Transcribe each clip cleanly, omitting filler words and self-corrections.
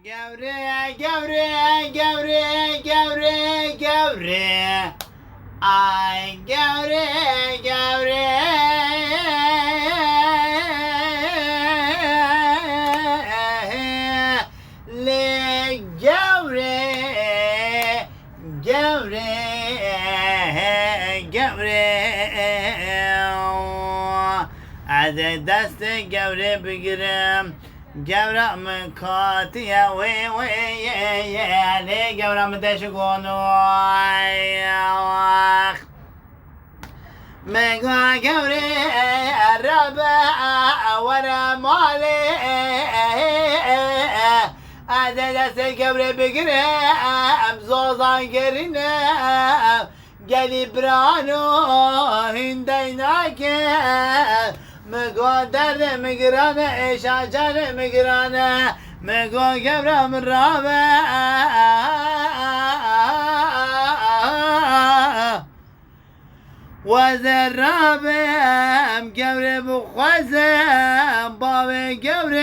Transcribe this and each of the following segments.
Gevre, gevre, gevre, gevre, gevre. Ay gevre, gevre. Le gevre, gevre, gevre. Hadi deste gevre bigirem. Gevra mı katiye ve le gevra mı deşikonu mega gevre raba vara mali adedese gevre bigire zozan gerine gelibrano hindaynake مقدر مقرانة شجر مقرانة مقو قبرة من رابع وزرابة قبر بخوزة بابي قبر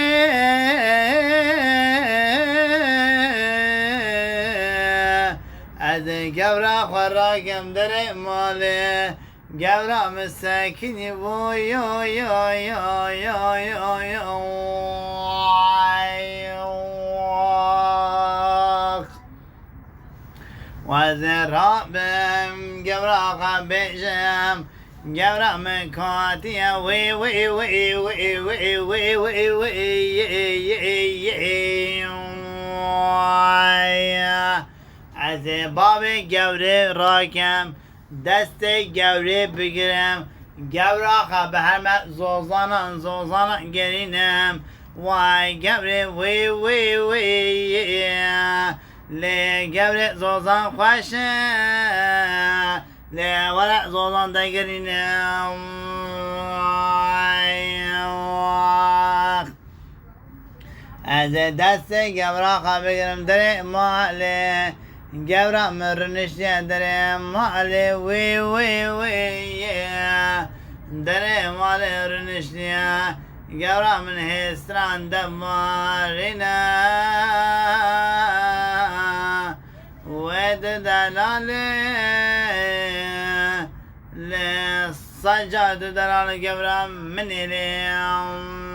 أذن قبر خراقم دري مالي Gevra mesakini voy yo yo yo yo yo yo وذرابم gevra قبيشم gevra mekatiya we we we we we we we we babi gevre rakem دسته گوره بگیرم گورا به همه زوزانا گرینم وای گوره وی وی وی لی گوره زوزان خوشه لی ورق زوزان دگرینم از دسته گورا بگیرم دره ماله گورا مرنشتی دره مالی وی وی وی دره مالی رنشتی گورا من هستران دمارینا وید دلالی لسجاد دلال گورا منی لیم